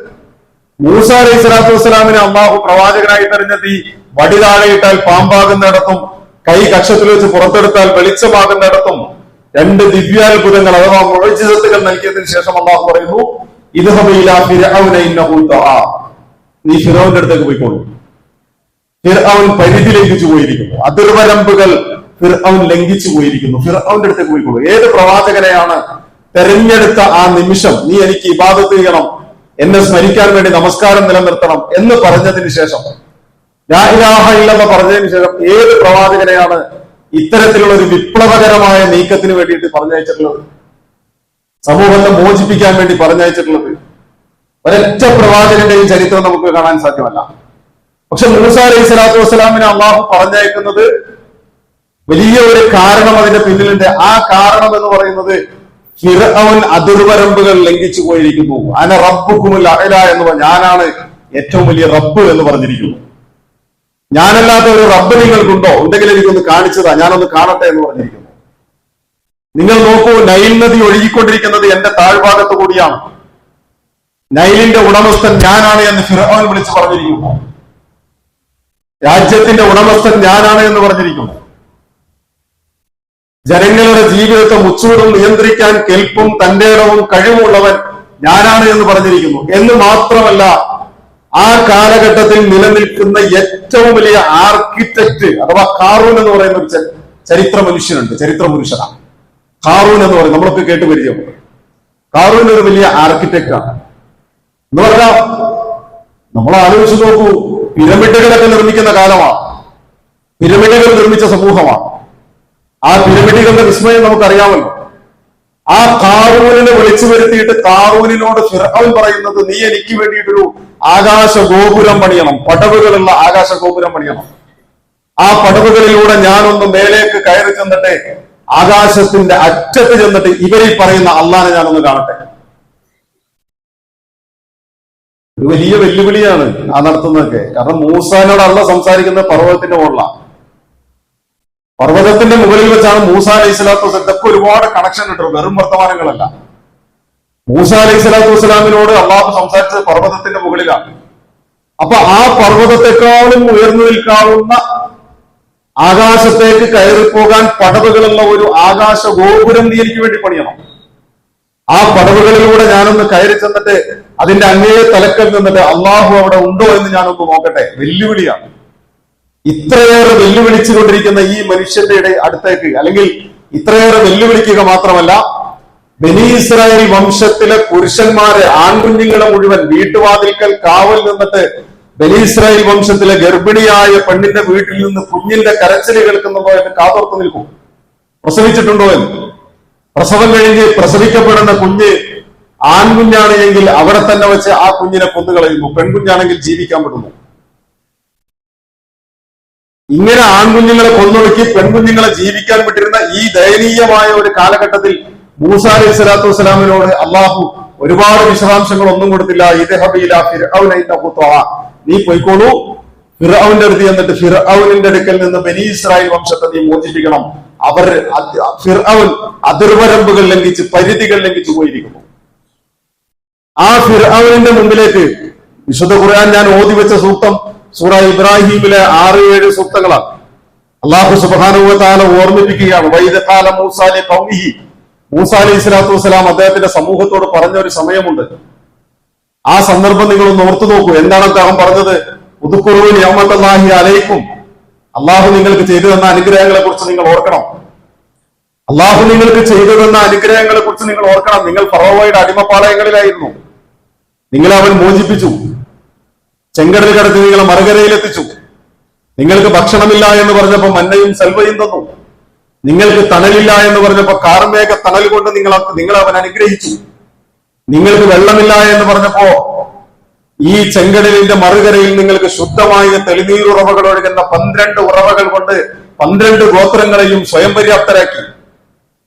മൂസാ അലൈഹി സ്വലാത്തു വസ്സലാമിനെ അള്ളാഹു പ്രവാചകനായി തെരഞ്ഞെത്തി വടി താഴെയിട്ടാൽ പാമ്പാകുന്നിടത്തും കൈ കക്ഷത്തിൽ വെച്ച് പുറത്തെടുത്താൽ വെളിച്ചമാകുന്നിടത്തും 2 ദിവ്യാത്ഭുതങ്ങൾ അഥവാ മുഅ്ജിസത്തുകൾ നൽകിയതിനു ശേഷം അള്ളാഹു പറയുന്നു, ഇദ്ഹബ് ഇലാ ഫിർഔന ഇന്നഹു തആ, നീ ഫിർഔന്റെ അടുത്തേക്ക് പോയിക്കോളൂ. ഫിർഔൻ പരിധി ലംഘിച്ചു പോയിരിക്കുന്നു, അതിർവരമ്പുകൾ ഫിർഔൻ ലംഘിച്ചു പോയിരിക്കുന്നു. ഫിർഔന്റെ അടുത്തേക്ക് പോയിക്കോളൂ. ഏത് പ്രവാചകനെയാണ് തെരഞ്ഞെടുത്ത ആ നിമിഷം നീ എനിക്ക് ഇബാദത്ത് ചെയ്യണം, എന്നെ സ്മരിക്കാൻ വേണ്ടി നമസ്കാരം നിലനിർത്തണം എന്ന് പറഞ്ഞതിന് ശേഷം, ലാ ഇലാഹ ഇല്ലല്ലാഹ് പറഞ്ഞതിന് ശേഷം ഏത് പ്രവാചകനെയാണ് ഇത്തരത്തിലുള്ള ഒരു വിപ്ലവകരമായ നീക്കത്തിന് വേണ്ടിയിട്ട് പറഞ്ഞയച്ചിട്ടുള്ളത്, സമൂഹത്തെ മോചിപ്പിക്കാൻ വേണ്ടി പറഞ്ഞയച്ചിട്ടുള്ളത്? ഒരൊറ്റ പ്രവാചകന്റെയും ചരിത്രം നമുക്ക് കാണാൻ സാധ്യമല്ല. പക്ഷെ മൂസാ അലൈഹി സ്വലാത്തു വസ്സലാമിനെ അള്ളാഹു പറഞ്ഞയക്കുന്നത് വലിയ ഒരു കാരണം അതിന്റെ പിന്നിലുണ്ട്. ആ കാരണം എന്ന് പറയുന്നത് ഫിർഔൻ അതിർവരമ്പുകൾ ലംഘിച്ചു പോയിരിക്കുന്നു. അന റബ്ബുക്കുമുൽ അഅ്ല എന്ന് പറഞ്ഞ, ഞാനാണ് ഏറ്റവും വലിയ റബ്ബ് എന്ന് പറഞ്ഞിരിക്കുന്നു. ഞാനല്ലാത്ത ഒരു റബ്ബ് നിങ്ങൾക്കുണ്ടോ? ഉണ്ടെങ്കിൽ എനിക്കൊന്ന് കാണിച്ചതാ, ഞാനൊന്ന് കാണട്ടെ എന്ന് പറഞ്ഞിരിക്കുന്നു. നിങ്ങൾ നോക്കൂ, നൈൽ നദി ഒഴുകിക്കൊണ്ടിരിക്കുന്നത് എന്റെ താഴ്ഭാഗത്ത് കൂടിയാണ്. നൈലിന്റെ ഉടമസ്ഥൻ ഞാനാണ് എന്ന് ഫിർഔൻ വിളിച്ചു പറഞ്ഞിരിക്കുന്നു. രാജ്യത്തിന്റെ ഉടമസ്ഥൻ ഞാനാണ് എന്ന് പറഞ്ഞിരിക്കുന്നു. ജനങ്ങളുടെ ജീവിതത്തെ മുച്ചൂടും നിയന്ത്രിക്കാൻ കെൽപ്പും തന്റെ ഇടവും കഴിവുള്ളവൻ ഞാനാണ് എന്ന് പറഞ്ഞിരിക്കുന്നു. എന്ന് മാത്രമല്ല, ആ കാലഘട്ടത്തിൽ നിലനിൽക്കുന്ന ഏറ്റവും വലിയ ആർക്കിടെക്ട് അഥവാ ഖാറൂൻ എന്ന് പറയുന്ന ഒരു ചരിത്ര മനുഷ്യനുണ്ട്. ചരിത്ര പുരുഷനാണ് ഖാറൂൻ എന്ന് പറയുന്നത്. നമ്മളൊക്കെ കേട്ട് പരിചയമുണ്ട്. ഖാറൂൻ ഒരു വലിയ ആർക്കിടെക്ട് ആണ് എന്ന് പറഞ്ഞാൽ, നമ്മൾ ആലോചിച്ച് നോക്കൂ, പിരമിഡുകളൊക്കെ നിർമ്മിക്കുന്ന കാലമാണ്. പിരമിഡുകൾ നിർമ്മിച്ച സമൂഹമാണ്. ആ പിരമിഡുകളുടെ വിസ്മയം നമുക്കറിയാമല്ലോ. ആ ഖാറൂനിനെ വിളിച്ചു വരുത്തിയിട്ട് ഖാറൂനിനോട് ഫിർഔൻ പറയുന്നത്, നീ എനിക്ക് വേണ്ടിയിട്ടൊരു ആകാശ ഗോപുരം പണിയണം, പടവുകളുള്ള ആകാശ ഗോപുരം പണിയണം. ആ പടവുകളിലൂടെ ഞാനൊന്ന് മേലേക്ക് കയറി ചെന്നിട്ട് ആകാശത്തിന്റെ അറ്റത്ത് ചെന്നിട്ട് ഇവരിൽ പറയുന്ന അള്ളാനെ ഞാനൊന്ന് കാണട്ടെ. ഒരു വലിയ വെല്ലുവിളിയാണ് ആ നടത്തുന്നതൊക്കെ. കാരണം മൂസാനോട് അള്ള സംസാരിക്കുന്നത് പർവ്വതത്തിന്റെ മുകളിലാണ്. പർവ്വതത്തിന്റെ മുകളിൽ വെച്ചാണ് മൂസാ അലൈഹി സ്വലാത്തു വസ്സലാം. ഇതൊക്കെ ഒരുപാട് കണക്ഷൻ കിട്ടും, വെറും വർത്തമാനങ്ങളല്ല. മൂസാ അലൈഹി സ്വലാത്തു വസ്സലാമിനോട് അള്ളാഹു സംസാരിച്ചത് പർവ്വതത്തിന്റെ മുകളിലാണ്. അപ്പൊ ആ പർവ്വതത്തെക്കാളും ഉയർന്നു നിൽക്കാവുന്ന ആകാശത്തേക്ക് കയറിപ്പോകാൻ പടവുകളുള്ള ഒരു ആകാശ ഗോപുരം നീ എനിക്ക് വേണ്ടി പണിയണം. ആ പടവുകളിലൂടെ ഞാനൊന്ന് കയറി ചെന്നിട്ട് അതിന്റെ അങ്ങേ തലക്കൽ നിന്നിട്ട് അള്ളാഹു അവിടെ ഉണ്ടോ എന്ന് ഞാനൊന്ന് നോക്കട്ടെ. വെല്ലുവിളിയാണ്. ഇത്രയേറെ വെല്ലുവിളിച്ചുകൊണ്ടിരിക്കുന്ന ഈ മനുഷ്യന്റെ അടുത്തേക്ക്, അല്ലെങ്കിൽ ഇത്രയേറെ വെല്ലുവിളിക്കുക മാത്രമല്ല, ബനി ഇസ്രായേൽ വംശത്തിലെ പുരുഷന്മാരെ, ആൺകുഞ്ഞുങ്ങളെ മുഴുവൻ വീട്ടുവാതിൽക്കൽ കാവൽ നിന്നിട്ട് ബനി ഇസ്രായേൽ വംശത്തിലെ ഗർഭിണിയായ പെണ്ണിന്റെ വീട്ടിൽ നിന്ന് കുഞ്ഞിന്റെ കരച്ചിൽ കേൾക്കുന്നുണ്ടോ എന്ന് കാതോർത്ത് നിൽക്കും. പ്രസവിച്ചിട്ടുണ്ടോ എന്ന്. പ്രസവം കഴിഞ്ഞ് പ്രസവിക്കപ്പെടുന്ന കുഞ്ഞ് ആൺകുഞ്ഞാണ് എങ്കിൽ അവിടെ തന്നെ വെച്ച് ആ കുഞ്ഞിനെ കൊന്നുകളയുന്നു. പെൺകുഞ്ഞാണെങ്കിൽ ജീവിക്കാൻ വിടുന്നു. ഇങ്ങനെ ആൺകുഞ്ഞുങ്ങളെ കൊന്നൊടുക്കി പെൺകുഞ്ഞുങ്ങളെ ജീവിക്കാൻ വിട്ടിരുന്ന ഈ ദയനീയമായ ഒരു കാലഘട്ടത്തിൽ മൂസാ അലൈഹി സ്വലാത്തു വസ്സലാമിനോട് അള്ളാഹു ഒരുപാട് വിശദാംശങ്ങൾ ഒന്നും കൊടുത്തില്ല. ഇദ്ഹബ് ഇലാ ഫിർഔന ഇന്നഹു തആ, നീ പോയിക്കോളൂ, ഫിർഔന്റെ അടുത്ത് എന്നിട്ട് ഫിർഔനിന്റെ അടുക്കൽ നിന്ന് ബനി ഇസ്രായേൽ വംശത്തെ നീ മോചിപ്പിക്കണം. അവർ ഫിർഔൻ അതിർവരമ്പുകൾ ലംഘിച്ച്, പരിധികൾ ലംഘിച്ചു പോയിരിക്കുന്നു. ആ ഫിർഔനിന്റെ മുമ്പിലേക്ക് വിശുദ്ധ ഖുർആൻ ഞാൻ ഓതി വെച്ച സൂക്തം സൂറ ഇബ്രാഹിമിലെ 6-7 സൂക്തങ്ങളാണ്. അല്ലാഹു സുബ്ഹാനഹു വ തആല ഓർമ്മിപ്പിക്കുകയാണ്, വൈദ ഖാല മൂസാ ലിഖൗമിഹി, മൂസാ അലൈഹി സ്വലാത്തു വസ്സലാം അദ്ദേഹത്തിന്റെ സമൂഹത്തോട് പറഞ്ഞ ഒരു സമയമുണ്ട്. ആ സന്ദർഭം നിങ്ങളൊന്ന് ഓർത്തു നോക്കൂ. എന്താണ് അദ്ദേഹം പറഞ്ഞത്? ഉദ്കുറൂ നിഅമത്തല്ലാഹി അലൈക്കും. അള്ളാഹു നിങ്ങൾക്ക് ചെയ്തു തന്ന അനുഗ്രഹങ്ങളെ കുറിച്ച് നിങ്ങൾ ഓർക്കണം. അള്ളാഹു നിങ്ങൾക്ക് ചെയ്തു തന്ന അനുഗ്രഹങ്ങളെ കുറിച്ച് നിങ്ങൾ ഓർക്കണം. നിങ്ങൾ ഫറോവയുടെ അടിമപ്പാളയങ്ങളിലായിരുന്നു. നിങ്ങളെ അവൻ മോചിപ്പിച്ചു. ചെങ്കടൽ കടത്തി നിങ്ങളെ മറുകരയിലെത്തിച്ചു. നിങ്ങൾക്ക് ഭക്ഷണമില്ല എന്ന് പറഞ്ഞപ്പോ മന്നയും സൽവയും തന്നു. നിങ്ങൾക്ക് തണലില്ല എന്ന് പറഞ്ഞപ്പോ കാർമേഘ തണൽ കൊണ്ട് നിങ്ങളെ അവൻ അനുഗ്രഹിച്ചു. നിങ്ങൾക്ക് വെള്ളമില്ല എന്ന് പറഞ്ഞപ്പോ ഈ ചെങ്കടലിന്റെ മറുകരയിൽ നിങ്ങൾക്ക് ശുദ്ധമായ തെളിനീരുറവകൾ ഒഴുകുന്ന 12 ഉറവകൾ കൊണ്ട് 12 ഗോത്രങ്ങളെയും സ്വയം പര്യാപ്തരാക്കി.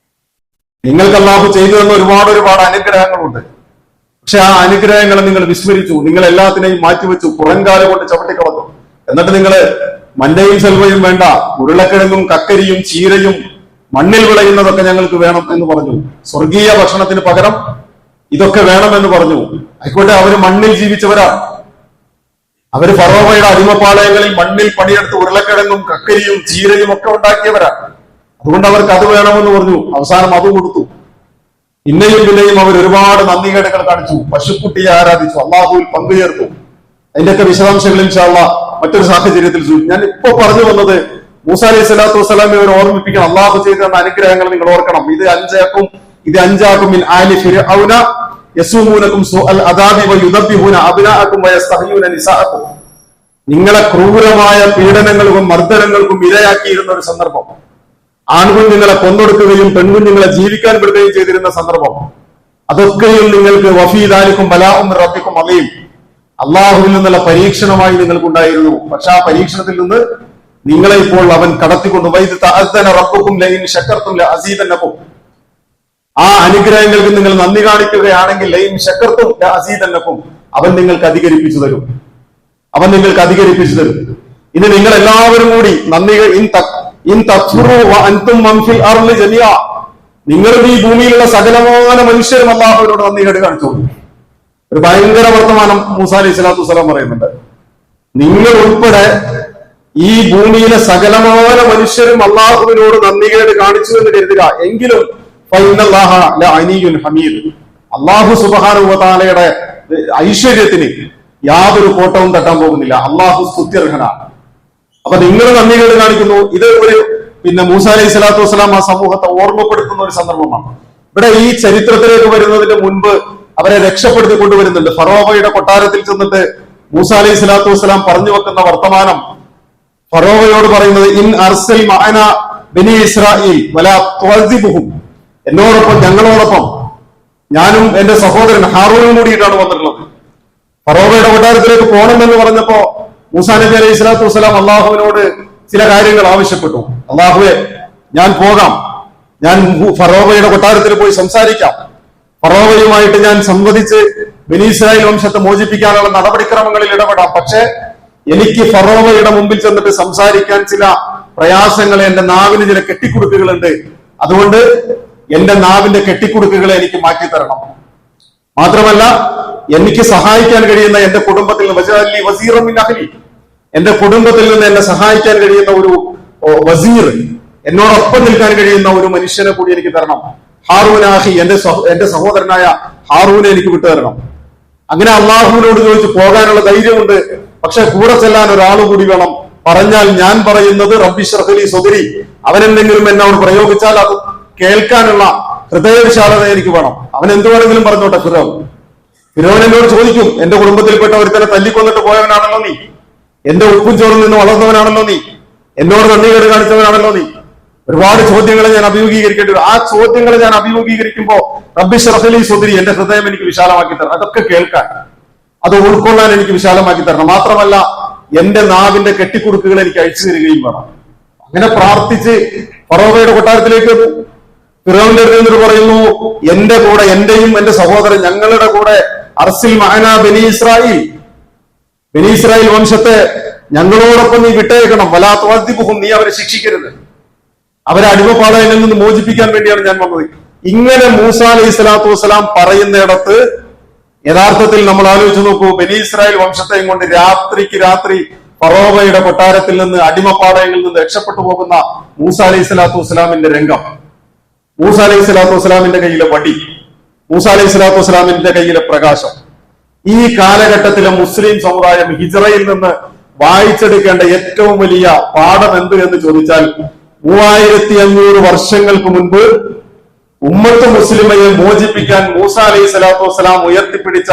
നിങ്ങൾക്ക് അല്ലാഹു ചെയ്തു തന്ന ഒരുപാട് അനുഗ്രഹങ്ങളുണ്ട്. പക്ഷെ ആ അനുഗ്രഹങ്ങളെ നിങ്ങൾ വിസ്മരിച്ചു. നിങ്ങൾ എല്ലാത്തിനെയും മാറ്റിവെച്ചു. പുറംകാല കൊണ്ട് ചവിട്ടിക്കളഞ്ഞു. എന്നിട്ട് നിങ്ങൾ മന്നയും സെൽവയും വേണ്ട, ഉരുളക്കിഴങ്ങും കക്കരിയും ചീരയും മണ്ണിൽ വിളയുന്നതൊക്കെ ഞങ്ങൾക്ക് വേണം എന്ന് പറഞ്ഞു. സ്വർഗീയ ഭക്ഷണത്തിന് പകരം ഇതൊക്കെ വേണമെന്ന് പറഞ്ഞു. ആയിക്കോട്ടെ, അവര് മണ്ണിൽ ജീവിച്ചവരാണ്. അവര് ഫറോവയുടെ അടിമപ്പാളയങ്ങളിൽ മണ്ണിൽ പണിയെടുത്ത് ഉരുളക്കിഴങ്ങും കക്കരിയും ചീരയും ഒക്കെ ഉണ്ടാക്കിയവരാണ്. അതുകൊണ്ട് അവർക്ക് അത് വേണമെന്ന് പറഞ്ഞു. അവസാനം അത് കൊടുത്തു. പിന്നെയും അവർ ഒരുപാട് നന്ദികേടുകൾ കാണിച്ചു. പശുക്കുട്ടിയെ ആരാധിച്ചു, അള്ളാഹുവിൽ പങ്കുചേർത്തു. അതിന്റെയൊക്കെ വിശദാംശങ്ങൾ ഇൻഷാ അല്ലാഹ് മറ്റൊരു സാഹചര്യത്തിൽ ഞാൻ ഇപ്പൊ പറഞ്ഞു വന്നത്, മൂസ അലൈഹി സ്വലാത്തു വസ്സലാമെ അവർ ഓർമ്മിപ്പിക്കണം. അള്ളാഹു ചെയ്തു തന്ന അനുഗ്രഹങ്ങൾ നിങ്ങൾ ഓർക്കണം. ഇത് അഞ്ചാക്കും മിൻ ആലി ഫിർഔന യസൂമുനകും സുഅൽ അദാബി വയുദബ്ബിഹൂന അബ്നാഅകും വയസ്തഹ്യൂന നിസാഅകും. നിങ്ങളെ ക്രൂരമായ പീഡനങ്ങൾക്കും മർദ്ദനങ്ങൾക്കും ഇരയാക്കിയിരുന്ന ഒരു സന്ദർഭം. ആൺകുഞ്ഞുങ്ങളെ കൊന്നൊടുക്കുകയും പെൺകുഞ്ഞുങ്ങളെ ജീവിക്കാൻ വിടുകയും ചെയ്തിരുന്ന സന്ദർഭം. അതൊക്കെയും നിങ്ങൾക്ക് വഫീദാലിക്കും ബലാഉം റബ്ബിക്കും അലീം, അള്ളാഹുവിൽ നിന്നുള്ള പരീക്ഷണമായി നിങ്ങൾക്കുണ്ടായിരുന്നു. പക്ഷെ ആ പരീക്ഷണത്തിൽ നിന്ന് നിങ്ങളെ ഇപ്പോൾ അവൻ കടത്തിക്കൊണ്ടു. വൈദ് തഅദ്ദന റബ്ബുക്കും ലഇൻ ശക്കർതും ലഅസീദന്നകും. ആ അനുഗ്രഹങ്ങൾക്ക് നിങ്ങൾ നന്ദി കാണിക്കുകയാണെങ്കിൽ ലഇൻ ശക്കർതും ലഅസീദന്നകും, അവൻ നിങ്ങൾക്ക് അധികരിപ്പിച്ചു തരും. ഇനി നിങ്ങൾ എല്ലാവരും കൂടി നിങ്ങളും ഈ ഭൂമിയിലുള്ള സകലമായ മനുഷ്യരും അല്ലാഹുവിനോട് നന്ദി കേട് കാണിച്ചോളൂ. ഒരു ഭയങ്കര വർത്തമാനം മൂസ അലൈഹി സ്വലാത്തു വസ്സലാം പറയുന്നുണ്ട്. നിങ്ങൾ ഉൾപ്പെടെ ഈ ഭൂമിയിലെ സകലമായ മനുഷ്യരും അള്ളാഹുവിനോട് നന്ദികേട് കാണിച്ചു എന്ന് കരുതുക. എങ്കിലും ഹമീദ്, അള്ളാഹു സുബ്ഹാനഹു വ തആലയുടെ ഐശ്വര്യത്തിന് യാതൊരു കോട്ടവും തട്ടാൻ പോകുന്നില്ല. അള്ളാഹു സ്തുത്യർഹനാണ്. അപ്പൊ നിങ്ങൾ നന്ദികേട് കാണിക്കുന്നു. ഇത് ഒരു മൂസ അലൈഹി സ്വലാത്തു വസ്സലാം ആ സമൂഹത്തെ ഓർമ്മപ്പെടുത്തുന്ന ഒരു സന്ദർഭമാണ്. ഇവിടെ ഈ ചരിത്രത്തിലേക്ക് വരുന്നതിന് മുൻപ് അവരെ രക്ഷപ്പെടുത്തി കൊണ്ടുവരുന്നുണ്ട്. ഫറോവയുടെ കൊട്ടാരത്തിൽ ചെന്നിട്ട് മൂസ അലൈഹി സ്വലാത്തു വസ്സലാം പറഞ്ഞു വെക്കുന്ന വർത്തമാനം, ഫറോവയോട് പറയുന്നത് ഇൻ അർസൽ മഅന ബനി ഇസ്രായീൽ വലാ തുഅസിബുഹും, എന്നോടൊപ്പം ഞങ്ങളോടൊപ്പം ഞാനും എന്റെ സഹോദരൻ ഹാറൂനും കൂടിയിട്ടാണ് വന്നിട്ടുള്ളത്. ഫറോവയുടെ കൊട്ടാരത്തിലേക്ക് പോകണമെന്ന് പറഞ്ഞപ്പോ മൂസാ നബി അലൈഹി സ്വലാത്തു വസ്സലാം അള്ളാഹുവിനോട് ചില കാര്യങ്ങൾ ആവശ്യപ്പെട്ടു. അള്ളാഹുവെ, ഞാൻ പോകാം, ഞാൻ ഫറോവയുടെ കൊട്ടാരത്തിൽ പോയി സംസാരിക്കാം, ഫറോവയുമായിട്ട് ഞാൻ സംവദിച്ച് ബനി ഇസ്രായേൽ വംശത്തെ മോചിപ്പിക്കാനുള്ള നടപടിക്രമങ്ങളിൽ ഇടപെടാം. പക്ഷെ എനിക്ക് ഫറോവയുടെ മുമ്പിൽ ചെന്നിട്ട് സംസാരിക്കാൻ ചില പ്രയാസങ്ങൾ, എന്റെ നാവിന് ചില കെട്ടിക്കുടുക്കുകളുണ്ട്. അതുകൊണ്ട് എന്റെ നാവിന്റെ കെട്ടിക്കുടുക്കുകളെ എനിക്ക് മാറ്റിത്തരണം. മാത്രമല്ല, എനിക്ക് സഹായിക്കാൻ കഴിയുന്ന എന്റെ കുടുംബത്തിൽ നിന്ന് എന്റെ കുടുംബത്തിൽ നിന്ന് എന്നെ സഹായിക്കാൻ കഴിയുന്ന ഒരു വസീർ, എന്നോടൊപ്പം നിൽക്കാൻ കഴിയുന്ന ഒരു മനുഷ്യനെ കൂടി എനിക്ക് തരണം. ഹാറൂനാഹി, എന്റെ സഹോദരനായ ഹാറൂനെ എനിക്ക് വിട്ടുതരണം. അങ്ങനെ അള്ളാഹുവിനോട് ചോദിച്ചു. പോകാനുള്ള ധൈര്യമുണ്ട്, പക്ഷെ കൂടെ ചെല്ലാൻ ഒരാൾ കൂടി വേണം. പറഞ്ഞാൽ ഞാൻ പറയുന്നത് റബ്ബി ഇശ്റഹ് ലി സദ്രി, അവനെന്തെങ്കിലും എന്നോട് പ്രയോഗിച്ചാൽ അത് കേൾക്കാനുള്ള ഹൃദയവിശാലത എനിക്ക് വേണം. അവൻ എന്ത് വേണമെങ്കിലും പറഞ്ഞോട്ടെ. ഫിറൗൻ എന്നോട് ചോദിക്കും, എന്റെ കുടുംബത്തിൽപ്പെട്ട ഒരുത്തനെ തല്ലിക്കൊന്നിട്ട് പോയവനാണല്ലോ നീ, എന്റെ ഉപ്പും ചോറിൽ നിന്ന് വളർന്നവനാണല്ലോ നീ, എന്നോട് നന്ദി കേട് കാണിച്ചവനാണല്ലോ നീ. ഒരുപാട് ചോദ്യങ്ങളെ ഞാൻ അഭിമുഖീകരിക്കേണ്ടി വരും. ആ ചോദ്യങ്ങളെ ഞാൻ അഭിമുഖീകരിക്കുമ്പോ റബ്ബി ഇശ്റഹ് ലി സദ്രി, എന്റെ ഹൃദയം എനിക്ക് വിശാലമാക്കി തരണം. അതൊക്കെ കേൾക്കാൻ, അത് ഉൾക്കൊള്ളാൻ എനിക്ക് വിശാലമാക്കി തരണം. മാത്രമല്ല, എന്റെ നാവിന്റെ കെട്ടിക്കുടുക്കുകൾ എനിക്ക് അഴിച്ചു തരികയും വേണം. അങ്ങനെ പ്രാർത്ഥിച്ച് ഫറോവയുടെ കൊട്ടാരത്തിലേക്ക് ഫിറൗന്റെ അടുത്ത് പറയുന്നു, എന്റെ കൂടെ, എന്റെയും എന്റെ സഹോദരൻ, ഞങ്ങളുടെ കൂടെ അർസിൽ മഅന ബനി ഇസ്രായീൽ, ബനി ഇസ്രായേൽ വംശത്തെ ഞങ്ങളോടൊപ്പം നീ വിട്ടേക്കണം. വലാ തുഅദ്ദിബുഹും, നീ അവരെ ശിക്ഷിക്കരുത്. അവരെ അടിമപ്പാളയിൽ നിന്ന് മോചിപ്പിക്കാൻ വേണ്ടിയാണ് ഞാൻ വന്നത്. ഇങ്ങനെ മൂസ അലൈഹി സ്വലാത്തു വസ്സലാം പറയുന്നിടത്ത് യഥാർത്ഥത്തിൽ നമ്മൾ ആലോചിച്ച് നോക്കൂ, ബനി ഇസ്രായേൽ വംശത്തെയും കൊണ്ട് രാത്രിക്ക് രാത്രി ഫറോവയുടെ കൊട്ടാരത്തിൽ നിന്ന്, അടിമപ്പാളയങ്ങളിൽ നിന്ന് രക്ഷപ്പെട്ടു പോകുന്ന മൂസ അലൈഹി സ്വലാത്തു വസ്സലാമിന്റെ രംഗം, മൂസ അലൈഹി സ്വലാത്തു വസ്സലാമിന്റെ കയ്യിലെ വടി, മൂസ അലൈഹി സ്വലാത്തു വസ്സലാമിന്റെ കയ്യിലെ പ്രകാശം, ഈ കാലഘട്ടത്തിലെ മുസ്ലിം സമുദായം ഹിജ്റയിൽ നിന്ന് വായിച്ചെടുക്കേണ്ട ഏറ്റവും വലിയ പാഠം എന്ത് എന്ന് ചോദിച്ചാൽ 3500 വർഷങ്ങൾക്ക് മുൻപ് ഉമ്മത്ത് മുസ്ലിമയെ മോചിപ്പിക്കാൻ മൂസ അലൈഹി സ്വലാത്തു വസ്സലാം ഉയർത്തിപ്പിടിച്ച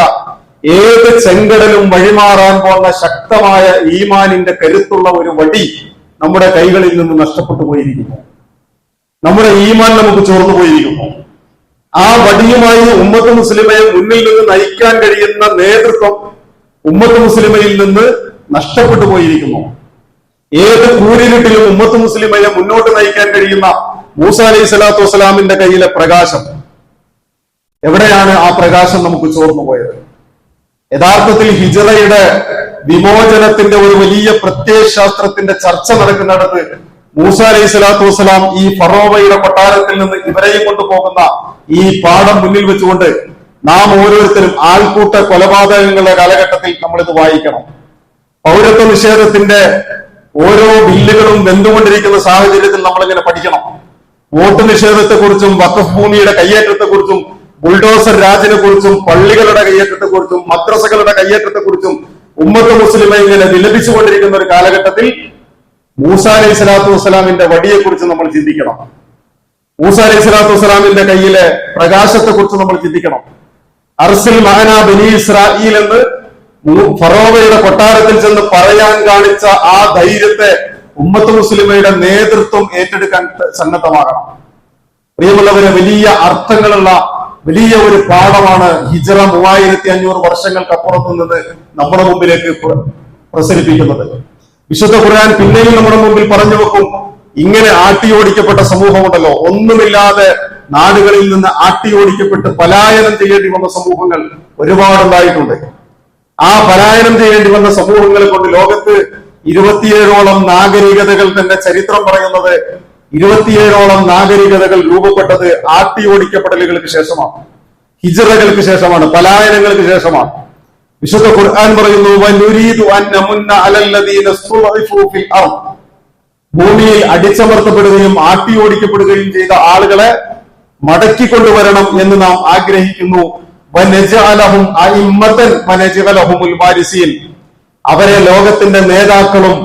ഏത് ചെങ്കടലും വഴിമാറാൻ പോകുന്ന ശക്തമായ ഈമാനിന്റെ കരുത്തുള്ള ഒരു വടി നമ്മുടെ കൈകളിൽ നിന്ന് നഷ്ടപ്പെട്ടു പോയിരിക്കുന്നു. നമ്മുടെ ഈമാൻ നമുക്ക് ചോർന്നു പോയിരിക്കുന്നു. ആ വടിയുമായി ഉമ്മത്ത് മുസ്ലിമയെ മുന്നിൽ നിന്ന് നയിക്കാൻ കഴിയുന്ന നേതൃത്വം ഉമ്മത്ത് മുസ്ലിമയിൽ നിന്ന് നഷ്ടപ്പെട്ടു പോയിരിക്കുന്നു. ഏത് കൂരിരുട്ടിലും ഉമ്മത്ത് മുസ്ലിമയെ മുന്നോട്ട് നയിക്കാൻ കഴിയുന്ന മൂസ അലൈഹി സ്വലാത്തു വസ്സലാമിന്റെ കയ്യിലെ പ്രകാശം എവിടെയാണ്? ആ പ്രകാശം നമുക്ക് ചോർന്നു പോയത്. യഥാർത്ഥത്തിൽ ഹിജ്റയുടെ വിമോചനത്തിന്റെ ഒരു വലിയ പ്രത്യയശാസ്ത്രത്തിന്റെ ചർച്ച നടക്കുന്നിടത്ത് മൂസ അലൈഹി സ്വലാത്തു വസ്സലാം ഈ ഫറോവയുടെ കൊട്ടാരത്തിൽ നിന്ന് ഇവരെയും കൊണ്ടുപോകുന്ന ഈ പാഠം മുന്നിൽ വെച്ചുകൊണ്ട് നാം ഓരോരുത്തരും ആൾക്കൂട്ട കൊലപാതകങ്ങളുടെ കാലഘട്ടത്തിൽ നമ്മളിത് വായിക്കണം. പൗരത്വ നിഷേധത്തിന്റെ ഓരോ ബില്ലുകളും വെന്തുകൊണ്ടിരിക്കുന്ന സാഹചര്യത്തിൽ നമ്മളിങ്ങനെ പഠിക്കണം. വോട്ട് നിഷേധത്തെക്കുറിച്ചും വഖഫ് ഭൂമിയുടെ കയ്യേറ്റത്തെക്കുറിച്ചും ബുൾഡോസർ രാജിനെ കുറിച്ചും പള്ളികളുടെ കയ്യേറ്റത്തെക്കുറിച്ചും മദ്രസകളുടെ കയ്യേറ്റത്തെക്കുറിച്ചും ഉമ്മത്ത് മുസ്ലിമെ ഇങ്ങനെ വിലപിച്ചുകൊണ്ടിരിക്കുന്ന ഒരു കാലഘട്ടത്തിൽ മൂസ അലൈഹി സ്വലാത്തു വസ്സലാമിന്റെ വടിയെക്കുറിച്ച് നമ്മൾ ചിന്തിക്കണം. മൂസ അലൈഹി സ്വലാത്തു വസ്സലാമിന്റെ കയ്യിലെ പ്രകാശത്തെക്കുറിച്ച് നമ്മൾ ചിന്തിക്കണം. അർസിൽ മഅന ബനി ഇസ്രായീൽ എന്ന് ഫറോവയുടെ കൊട്ടാരത്തിൽ ചെന്ന് പറയാൻ കാണിച്ച ആ ധൈര്യത്തെ ഉമ്മത്ത് മുസ്ലിമയുടെ നേതൃത്വം ഏറ്റെടുക്കാൻ സന്നദ്ധമാകണം. പ്രിയമുള്ളവരെ, വലിയ അർത്ഥങ്ങളുള്ള വലിയ ഒരു പാഠമാണ് ഹിജ്റ 3500 വർഷങ്ങൾക്കപ്പുറത്തു നിന്ന് നമ്മുടെ മുമ്പിലേക്ക് പ്രസരിപ്പിക്കുന്നത്. വിശുദ്ധ ഖുർആൻ പിന്നെയും നമ്മുടെ മുമ്പിൽ പറഞ്ഞു വെക്കും, ഇങ്ങനെ ആട്ടിയോടിക്കപ്പെട്ട സമൂഹമുണ്ടല്ലോ, ഒന്നുമില്ലാതെ നാടുകളിൽ നിന്ന് ആട്ടിയോടിക്കപ്പെട്ട് പലായനം ചെയ്യേണ്ടി വന്ന സമൂഹങ്ങൾ ഒരുപാടുണ്ടായിട്ടുണ്ട്. ആ പലായനം ചെയ്യേണ്ടി വന്ന സമൂഹങ്ങളെ കൊണ്ട് ലോകത്ത് 27ഓളം നാഗരികതകൾ തന്നെ ചരിത്രം പറയുന്നത് 27ഓളം നാഗരികതകൾ രൂപപ്പെട്ടത് ആട്ടിയോടിക്കപ്പെടലുകൾക്ക് ശേഷമാണ്, ഹിജ്റകൾക്ക് ശേഷമാണ്, പലായനങ്ങൾക്ക് ശേഷമാണ്. വിശുദ്ധ ഖുർആൻ പറയുന്നു, ഭൂമിയിൽ അടിച്ചമർത്തപ്പെടുകയും ആട്ടിയോടിക്കപ്പെടുകയും ചെയ്ത ആളുകളെ മടക്കിക്കൊണ്ടുവരണം എന്ന് നാം ആഗ്രഹിക്കുന്നു. അവരെ ലോകത്തിന്റെ നേതാക്കളും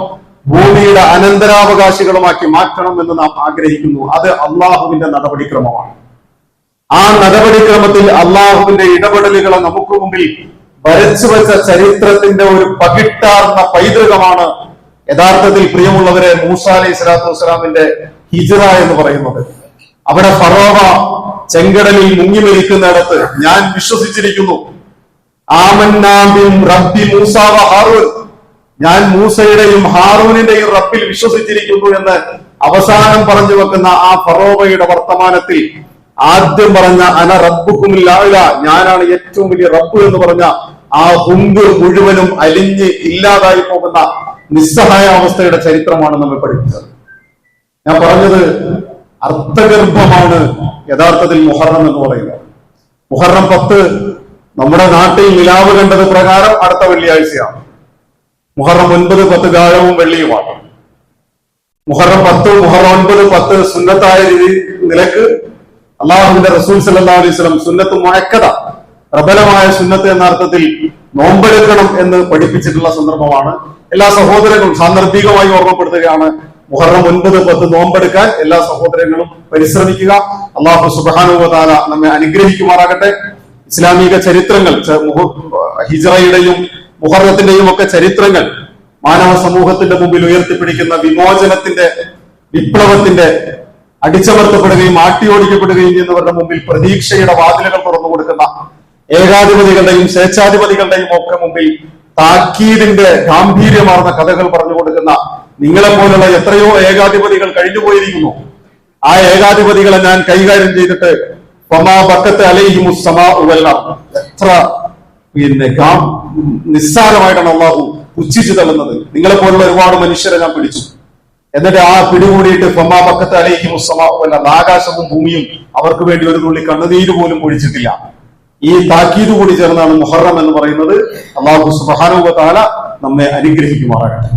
ഭൂമിയുടെ അനന്തരാവകാശികളുമാക്കി മാറ്റണം എന്ന് നാം ആഗ്രഹിക്കുന്നു. അത് അള്ളാഹുവിന്റെ നടപടിക്രമമാണ്. ആ നടപടിക്രമത്തിൽ അള്ളാഹുവിന്റെ ഇടപെടലുകളെ നമുക്ക് മുമ്പിൽ വരച്ചു വെച്ച ചരിത്രത്തിന്റെ ഒരു പകിട്ടാർന്ന പൈതൃകമാണ് യഥാർത്ഥത്തിൽ പ്രിയമുള്ളവരെ മൂസ അലൈഹി സ്വലാത്തു വസ്സലാമിന്റെ ഹിജ്റ എന്ന് പറയുന്നത്. അവിടെ ഫറോവ ചെങ്കടലിൽ മുങ്ങി മരിക്കുന്നിടത്ത് ഞാൻ വിശ്വസിച്ചിരിക്കുന്നു, റബ്ബി മൂസ വ ഹാറൂൻ, ഞാൻ മൂസയുടെയും ഹാറൂനിന്റെയും റബ്ബിൽ വിശ്വസിച്ചിരിക്കുന്നു എന്ന് അവസാനം പറഞ്ഞു വെക്കുന്ന ആ ഫറോവയുടെ വർത്തമാനത്തിൽ ആദ്യം പറഞ്ഞ അന റബ്ബുക്കുമുൽ അഅ്ല, ഞാനാണ് ഏറ്റവും വലിയ റബ്ബ് എന്ന് പറഞ്ഞ ആ ഹുങ്ക് മുഴുവനും അലിഞ്ഞ് ഇല്ലാതായി പോകുന്ന നിസ്സഹായ അവസ്ഥയുടെ ചരിത്രമാണ് നമ്മെ പഠിപ്പിച്ചത്. ഞാൻ പറഞ്ഞത് അർത്ഥഗർഭമാണ് യഥാർത്ഥത്തിൽ മുഹറം എന്ന് പറയുന്നത്. മുഹറം 10 നമ്മുടെ നാട്ടിൽ നിലാവ് കണ്ടത് പ്രകാരം അടുത്ത വെള്ളിയാഴ്ചയാണ്. മുഹറം 9, 10 വ്യാഴവും വെള്ളിയുമാണ്. മുഹറം 10, മുഹറം 9, 10 സുന്നത്തായ നിലക്ക് അള്ളാഹുവിന്റെ റസൂൽ സല്ലല്ലാഹു അലൈഹി വസല്ലം സുന്നത്ത് മുഅക്കദ, പ്രബലമായ സുന്നത്ത് എന്ന അർത്ഥത്തിൽ നോമ്പെടുക്കണം എന്ന് പഠിപ്പിച്ചിട്ടുള്ള സന്ദർഭമാണ്. എല്ലാ സഹോദരങ്ങളും സാന്ദർഭികമായി ഓർമ്മപ്പെടുത്തുകയാണ്, മുഹറം 9, 10 നോമ്പെടുക്കാൻ എല്ലാ സഹോദരങ്ങളും പരിശ്രമിക്കുക. അള്ളാഹു സുബ്ഹാനഹു വ തആല നമ്മെ അനുഗ്രഹിക്കുമാറാകട്ടെ. ഇസ്ലാമിക ചരിത്രങ്ങൾ, ഹിജ്റയുടെയും മുഹറത്തിന്റെയും ഒക്കെ ചരിത്രങ്ങൾ മാനവ സമൂഹത്തിന്റെ മുമ്പിൽ ഉയർത്തിപ്പിടിക്കുന്ന വിമോചനത്തിന്റെ, വിപ്ലവത്തിന്റെ, അടിച്ചമർത്തപ്പെടുകയും ആട്ടിയോടിക്കപ്പെടുകയും ചെയ്യുന്നവരുടെ മുമ്പിൽ പ്രതീക്ഷയുടെ വാതിലുകൾ തുറന്നു കൊടുക്കുന്ന ഏകാധിപതികളുടെയും സ്വേച്ഛാധിപതികളുടെയും ഒക്കെ മുമ്പിൽ താക്കീതിന്റെ ഗാംഭീര്യമാർന്ന കഥകൾ പറഞ്ഞു കൊടുക്കുന്ന നിങ്ങളെപ്പോലുള്ള എത്രയോ ഏകാധിപതികൾ കഴിഞ്ഞുപോയിരിക്കുന്നു. ആ ഏകാധിപതികളെ ഞാൻ കൈകാര്യം ചെയ്തിട്ട് എത്ര നിസ്സാരമായിട്ടാണ് അള്ളാഹു പുച്ഛിച്ചു തള്ളുന്നത്. നിങ്ങളെപ്പോലുള്ള ഒരുപാട് മനുഷ്യരെ ഞാൻ പിടിച്ചു, എന്നിട്ട് ആ പിടികൂടിയിട്ട് ആകാശവും ഭൂമിയും അവർക്ക് വേണ്ടി ഒരു തുള്ളി കണ്ണുനീര് പോലും ഒഴിച്ചിട്ടില്ല. ഈ താക്കീത് കൂടി ചേർന്നാണ് മുഹറം എന്ന് പറയുന്നത്. അള്ളാഹു സുബ്ഹാനഹു വ തആല നമ്മെ അനുഗ്രഹിക്കുമാറാകട്ടെ.